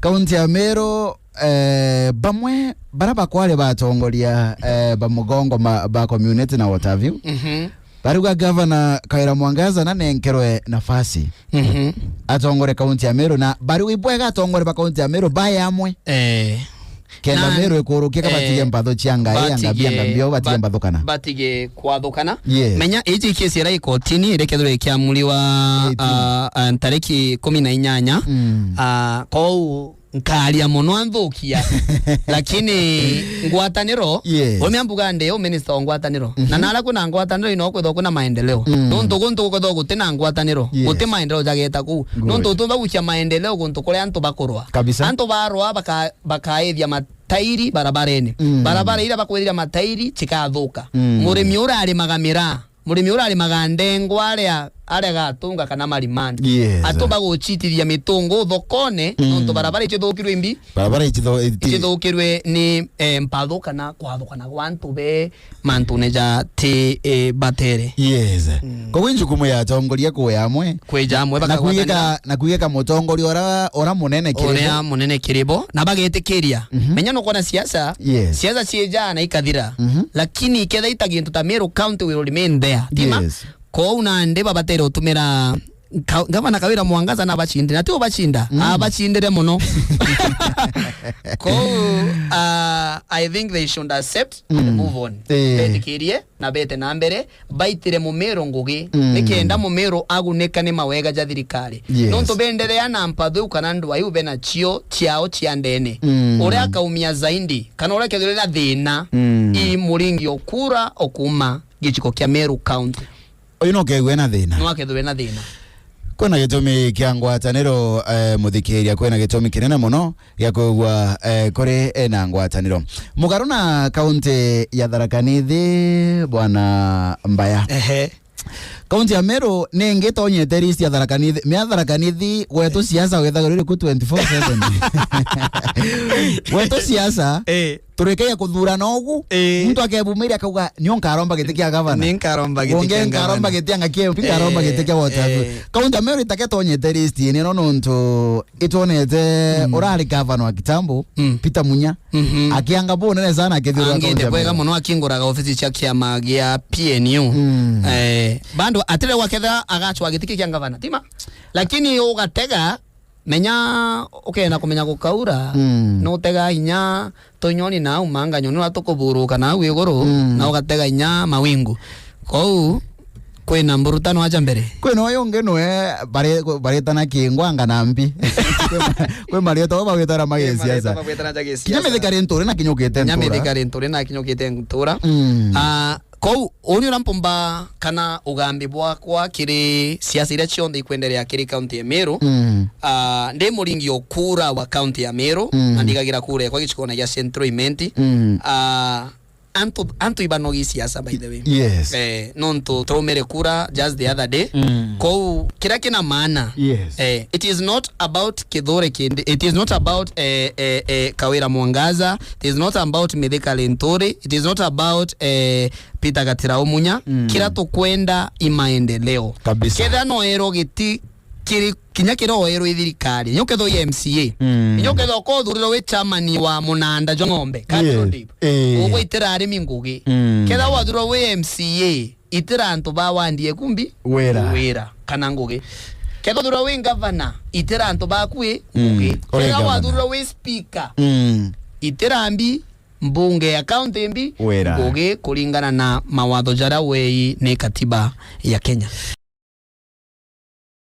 kaunti ya Meru bamwe baraba kwale batongoria bamugongo ba community na what have you. Baruga governor Kawira Mwangaza na nenkerwe nafasi. Atongore kaunti ya Meru na baruga ibwega atongore ba kaunti ya Meru bayamwe. Kenda Meru ekurukia batige mpatho chianga yanga bianga mbio batige mpathokana. Batige kwathokana. Menya iji kesi era ikotini irekethwe kiamuliwa tariki 18 kou nkalia mono anthukia lakini ngwataniro omeambuga ndeo minister wa ngwataniro na nala kuna ngwataniro ino kwetho kuna maendeleo nonto gonto kwetho gutena ngwataniro guti maendeleo jageta ku nonto tumba gukia maendeleo gonto kule antu bakorwa antu barwa bakaethia matairi barabareni barabara ira bakwethia matairi chikathuka murimi urari magamira murimi urari magandengwa aria gatunga kana marimandi atoba guchitithia mitungu thokone nonto barabara ichithukirwe imbi barabara ichithukirwe ni mpatho kana kwathukana gwantu be mantuneja ti batere ko jukumu ya tongoria kuyamwe kwijamwe na kuyeka mutongoria ora munene kiribo ora munene kiribo na bagetikiria menya no kona siasa ciejana ikathira lakini ketha itagintu ta Meru County will remain there tima ko una ndeba batero utumira Gavana Kawira Mwangaza na bachinde na tio bachinda abachindire muno ko I think they should accept and move on betikirie na bete na mbere baitire mu Meru ngugi nikenda mu Meru agunekane mawega ja thirikari nonto benderea na mpathu kana ndu ayu bena chio chiao chiandene ore akaumia zaidi kana ore kethirira thina I muringi okura okuma gichiko kia Meru County oyino kegwe na thina no akethwe na thina kwena gitumi kia ngwataniro muthikiria kwena gitumi kinene muno ya kugwa kuri na ngwataniro mugaruna kaunti ya Tharaka Nithi bwana Mbaya kaunti ya Meru nengitonyete list ya Tharaka Nithi mia Tharaka Nithi wetu siasa wethagirire ku 24/7 wetu siasa turekea kuthurana ogu mtu akebumiria akauga nionkaromba gitikia governor ninkaromba gitikia ngakie pinkaromba gitikia whatever kaunti ya Meru itaketonyete list ni nonto itonete orari governor wa kitambo Peter Munya akianga bonene sana akithurana kaunti ya Meru muno akinguraga ofisi cia kiama gia PNU bando atire waketha agachwa gitikia governor tima lakini ugatega menya ukena kumenya gukaura no tega inya tonyoni na umanga nyoni watukuburuka na wiguru na ugatega inya mawingu kou kwena mburutano aja mbere kwena oyonge noe bare tana kingwanga nambi kwe marieto bagwetara magesiasa nyamethikari nture na kinyukite ntura ko oni rampomba kana ugambi bwakwa kiri siasa ira chionde ikwenderea kiri county ya Meru ndi muringi okura wa county ya Meru andigagira kure kwa gichikona ya central imenti anto ibanogi siasa by the way nonto tromere kura just the other day ko kira kina maana it is not about Kithure Kindiki it is not about Kawira Mwangaza it is not about Mithika Linturi it is not about Peter Gatira Omunya kira tukwenda imaendeleo ketha no ero giti kiri kinyakiro ero ithirikari nyoketho ya MCA nyoketho ko thuriro we chairman wa Munanda Jongombe Katro Deep ugo itira arimi ngugi ketha wa thuriro we MCA itira antu ba wandie kumbi wera kana ngugi ketha thuriro we governor itira antu ba kwi ngugi ketha wa thuriro we speaker itira ambi mbunge ya county mbi ngugi kulingana na mawatho jara wei ni katiba ya Kenya.